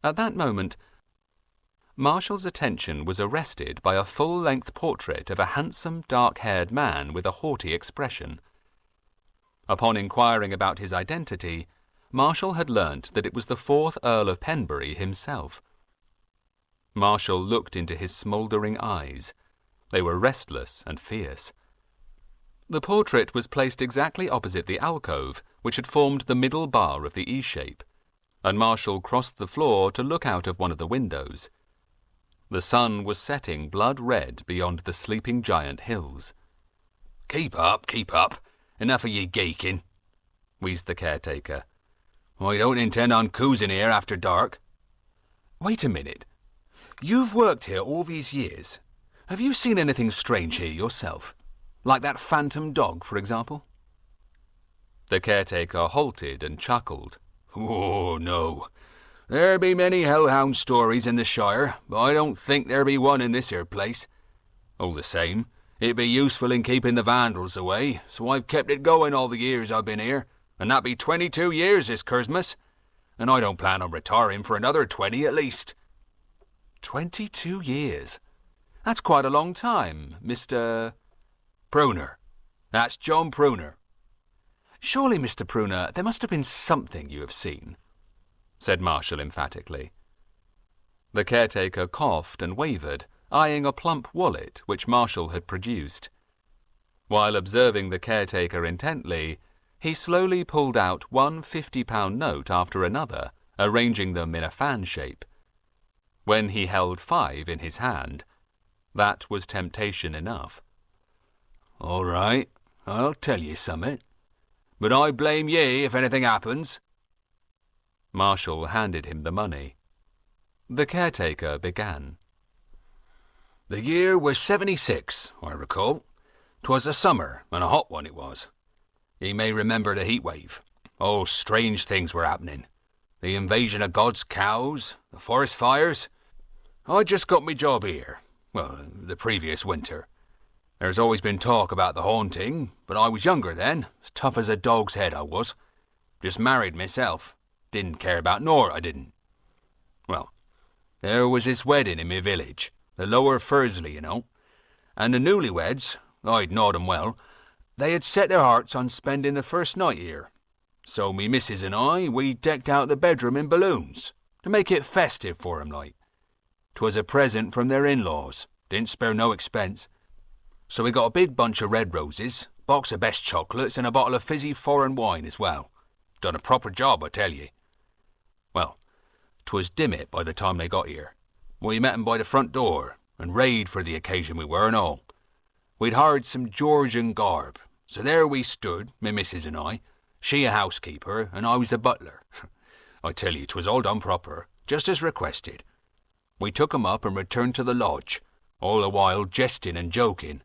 At that moment, Marshall's attention was arrested by a full-length portrait of a handsome, dark-haired man with a haughty expression. Upon inquiring about his identity, Marshall had learnt that it was the 4th Earl of Penbury himself. Marshall looked into his smouldering eyes. They were restless and fierce. The portrait was placed exactly opposite the alcove, which had formed the middle bar of the E-shape, and Marshall crossed the floor to look out of one of the windows. The sun was setting blood-red beyond the sleeping giant hills. Keep up. Enough of ye geeking," wheezed the caretaker. "I don't intend on coozing here after dark." "Wait a minute. You've worked here all these years. Have you seen anything strange here yourself? Like that phantom dog, for example?" The caretaker halted and chuckled. "Oh, no. There be many hellhound stories in the Shire, but I don't think there be one in this here place. All the same, it be useful in keeping the vandals away, so I've kept it going all the years I've been here, and that be 22 years this Christmas, and I don't plan on retiring for another 20 at least." 22 years? That's quite a long time, Mr. Pruner. That's John Pruner. "Surely, Mr. Pruner, there must have been something you have seen," said Marshall emphatically. The caretaker coughed and wavered, eyeing a plump wallet which Marshall had produced. While observing the caretaker intently, he slowly pulled out one £50 note after another, arranging them in a fan shape. When he held 5 in his hand, that was temptation enough. "All right, I'll tell ye summit. But I blame ye if anything happens." Marshall handed him the money. The caretaker began. "The year was 76, I recall. 'Twas a summer, and a hot one it was. Ye may remember the heat wave. Oh, strange things were happening. The invasion of God's cows, the forest fires. I'd just got me job here. Well, the previous winter. There's always been talk about the haunting, but I was younger then, as tough as a dog's head I was. Just married myself. Didn't care about nor I didn't. Well, there was this wedding in my village, the Lower Fursley, you know, and the newlyweds, I'd knowed 'em well, they had set their hearts on spending the first night here. So me missus and I, we decked out the bedroom in balloons, to make it festive for 'em like. 'Twas a present from their in-laws, didn't spare no expense. So we got a big bunch of red roses, box of best chocolates, and a bottle of fizzy foreign wine as well. Done a proper job, I tell ye. Well, 'twas dim it by the time they got here. We met 'em by the front door, and rayed for the occasion we were and all. We'd hired some Georgian garb, so there we stood, me missus and I, she a housekeeper, and I was the butler. I tell ye, 'twas all done proper, just as requested. We took 'em up and returned to the lodge, all the while jesting and joking,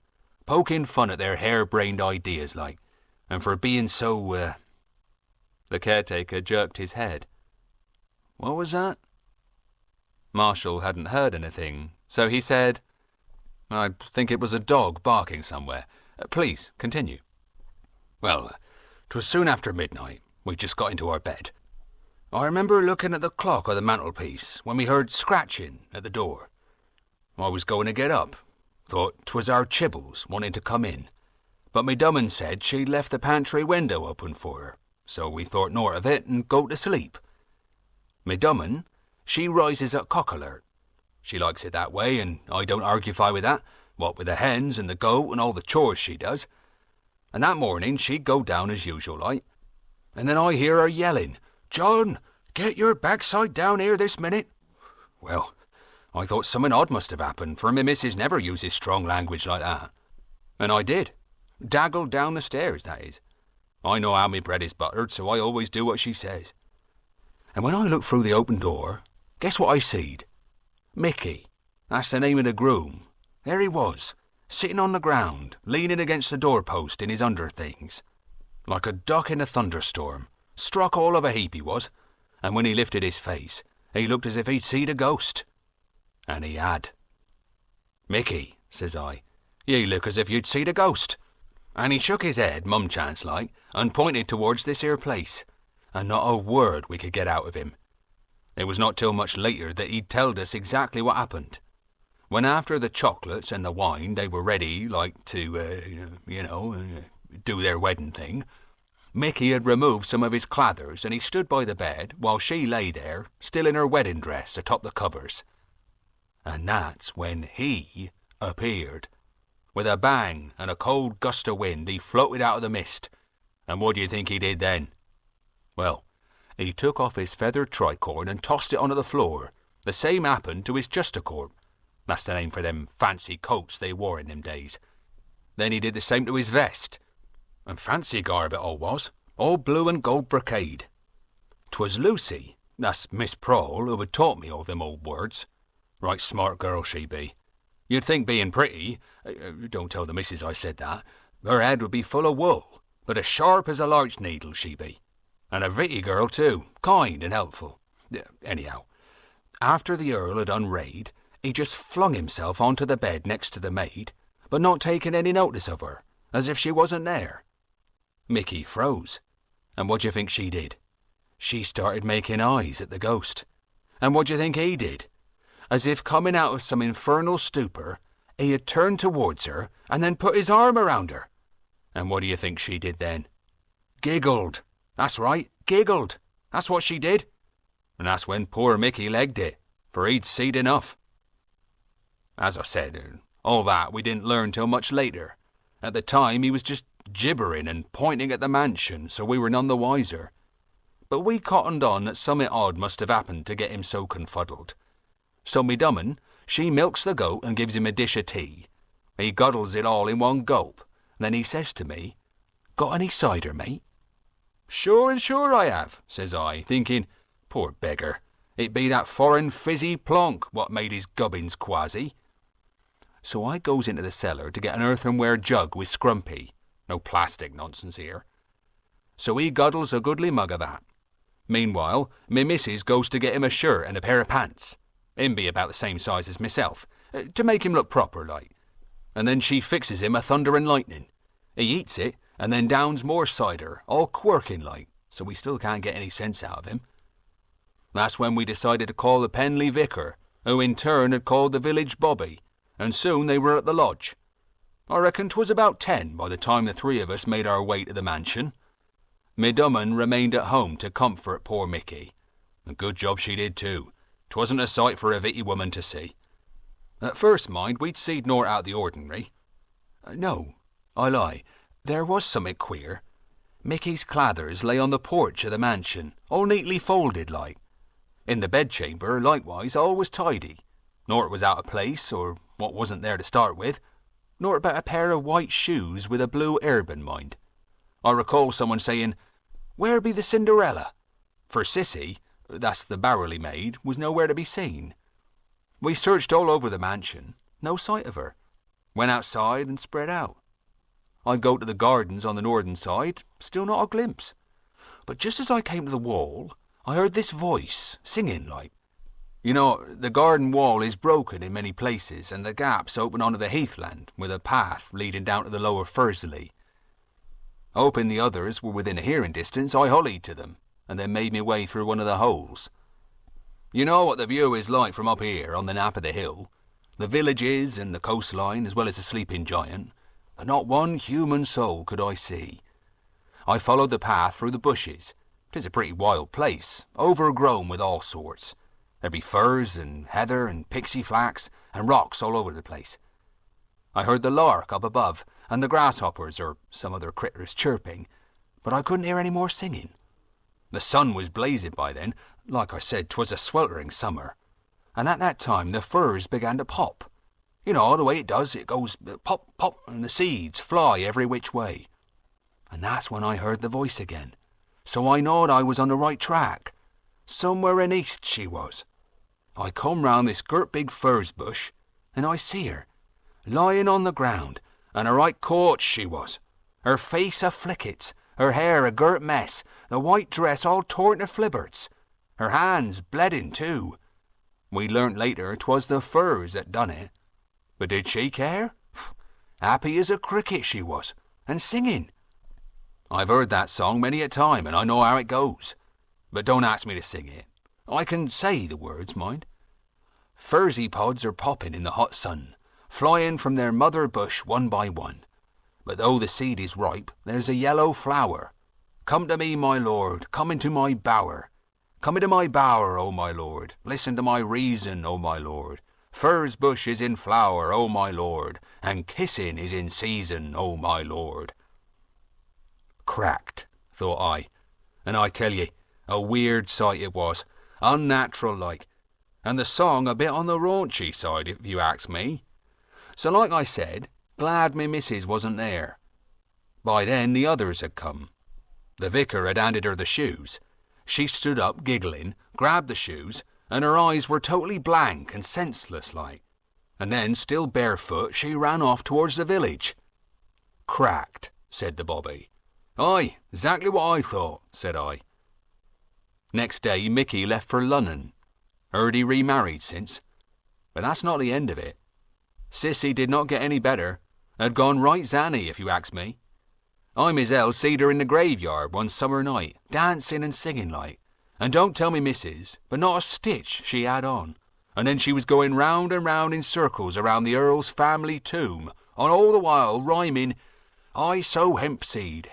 poking fun at their hare-brained ideas like, and for being so, The caretaker jerked his head. What was that? Marshall hadn't heard anything, so he said, I think it was a dog barking somewhere. Please, continue. Well, 'twas soon after midnight. We just got into our bed. I remember looking at the clock on the mantelpiece when we heard scratching at the door. I was going to get up. Thought 'twas our Chibbles wanting to come in. But me dummin said she'd left the pantry window open for her, so we thought naught of it and go to sleep. Me dummin, she rises at cock alert. She likes it that way, and I don't argufy with that, what with the hens and the goat and all the chores she does. And that morning she'd go down as usual like, and then I hear her yelling, John, get your backside down here this minute. Well, I thought something odd must have happened, for me missus never uses strong language like that. And I did. Daggled down the stairs, that is. I know how me bread is buttered, so I always do what she says. And when I looked through the open door, guess what I seed? Mickey, that's the name of the groom. There he was, sitting on the ground, leaning against the doorpost in his underthings. Like a duck in a thunderstorm, struck all of a heap he was, and when he lifted his face, he looked as if he'd seed a ghost. And he had. Mickey, says I, ye look as if you'd seed a ghost. And he shook his head, mum-chance like, and pointed towards this here place, and not a word we could get out of him. It was not till much later that he telled us exactly what happened. When after the chocolates and the wine they were ready, like to, do their wedding thing, Mickey had removed some of his clathers and he stood by the bed while she lay there, still in her wedding dress atop the covers. And that's when he appeared. With a bang and a cold gust of wind, he floated out of the mist. And what do you think he did then? Well, he took off his feathered tricorn and tossed it onto the floor. The same happened to his justacorn. That's the name for them fancy coats they wore in them days. Then he did the same to his vest. And fancy garb it all blue and gold brocade. 'Twas Lucy, that's Miss Prowl, who had taught me all them old words. Right smart girl she be. You'd think being pretty, don't tell the missus I said that, her head would be full of wool, but as sharp as a larch needle she be. And a vitty girl too, kind and helpful. Anyhow, after the Earl had unrayed, he just flung himself onto the bed next to the maid, but not taking any notice of her, as if she wasn't there. Mickey froze. And what d'you think she did? She started making eyes at the ghost. And what d'you think he did? As if coming out of some infernal stupor, he had turned towards her and then put his arm around her. And what do you think she did then? Giggled. That's right, giggled. That's what she did. And that's when poor Mickey legged it, for he'd seed enough. As I said, all that we didn't learn till much later. At the time he was just gibbering and pointing at the mansion, so we were none the wiser. But we cottoned on that something odd must have happened to get him so confuddled. So me dummin, she milks the goat and gives him a dish of tea. He guddles it all in one gulp, and then he says to me, "Got any cider, mate?" "Sure and sure I have," says I, thinking, poor beggar, it be that foreign fizzy plonk what made his gubbins quasi. So I goes into the cellar to get an earthenware jug with scrumpy. No plastic nonsense here. So he guddles a goodly mug of that. Meanwhile, me missus goes to get him a shirt and a pair of pants. Him be about the same size as myself, to make him look proper like. And then she fixes him a thunder and lightning. He eats it, and then downs more cider, all quirking like, so we still can't get any sense out of him. That's when we decided to call the Penley vicar, who in turn had called the village bobby, and soon they were at the lodge. I reckon 'twas about 10 by the time the three of us made our way to the mansion. Me dummin remained at home to comfort poor Mickey. A good job she did too. 'Twasn't a sight for a vitty woman to see. At first, mind, we'd seed naught out the ordinary. No, I lie. There was something queer. Mickey's clathers lay on the porch of the mansion, all neatly folded like. In the bedchamber, likewise, all was tidy. Nor it was out of place, or what wasn't there to start with, nor about a pair of white shoes with a blue ermine, mind. I recall someone saying, "Where be the Cinderella?" For Sissy, that's the Barrowley maid, was nowhere to be seen. We searched all over the mansion, no sight of her. Went outside and spread out. I go to the gardens on the northern side, still not a glimpse. But just as I came to the wall, I heard this voice, singing like. You know, the garden wall is broken in many places, and the gaps open onto the heathland, with a path leading down to the lower Fursley. Hoping the others were within a hearing distance, I hollied to them, and then made me way through one of the holes. You know what the view is like from up here on the nap of the hill. The villages and the coastline, as well as the sleeping giant, but not one human soul could I see. I followed the path through the bushes. 'Tis a pretty wild place, overgrown with all sorts. There be firs and heather and pixie flax and rocks all over the place. I heard the lark up above and the grasshoppers or some other critters chirping, but I couldn't hear any more singing. The sun was blazing by then. Like I said, 'twas a sweltering summer. And at that time the firs began to pop. You know, the way it does, it goes pop, pop, and the seeds fly every which way. And that's when I heard the voice again. So I knowed I was on the right track. Somewhere in east she was. I come round this girt big furze bush, and I see her, lying on the ground, and a right corch she was. Her face a flickets, her hair a girt mess, the white dress all torn to flibberts. Her hands bleeding too. We learnt later 'twas the furs that done it. But did she care? Happy as a cricket she was, and singing. I've heard that song many a time, and I know how it goes. But don't ask me to sing it. I can say the words, mind. Furzy pods are popping in the hot sun, flying from their mother bush one by one. But though the seed is ripe, there's a yellow flower. Come to me, my lord, come into my bower. Come into my bower, O my lord, listen to my reason, O my lord. Furze bush is in flower, O my lord, and kissing is in season, O my lord. Cracked, thought I, and I tell ye, a weird sight it was, unnatural like, and the song a bit on the raunchy side, if you ask me. So like I said, glad me missus wasn't there. By then the others had come. The vicar had handed her the shoes. She stood up giggling, grabbed the shoes, and her eyes were totally blank and senseless like. And then, still barefoot, she ran off towards the village. Cracked, said the bobby. Aye, exactly what I thought, said I. Next day Mickey left for Lunnon. Heard he remarried since. But that's not the end of it. Sissy did not get any better. Had gone right zanny, if you ask me. I myself seed her in the graveyard one summer night, dancing and singing like. And don't tell me missus, but not a stitch she had on. And then she was going round and round in circles around the Earl's family tomb, and all the while rhyming, I sow hemp seed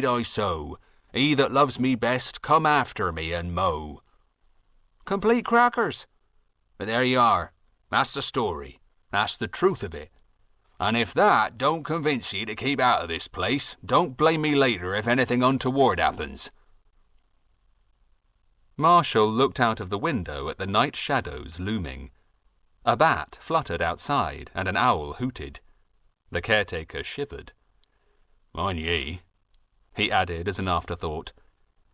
I sow. He that loves me best, come after me and mow. Complete crackers. But there you are. That's the story. That's the truth of it. And if that don't convince ye to keep out of this place, don't blame me later if anything untoward happens. Marshall looked out of the window at the night shadows looming. A bat fluttered outside, and an owl hooted. The caretaker shivered. Mind ye, he added as an afterthought,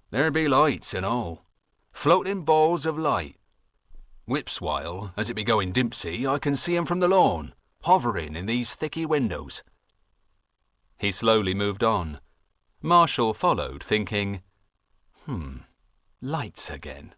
there be lights and all, floating balls of light. Whipswhile, as it be going dimpsy, I can see 'em from the lawn, hovering in these thicky windows. He slowly moved on. Marshall followed, thinking, lights again.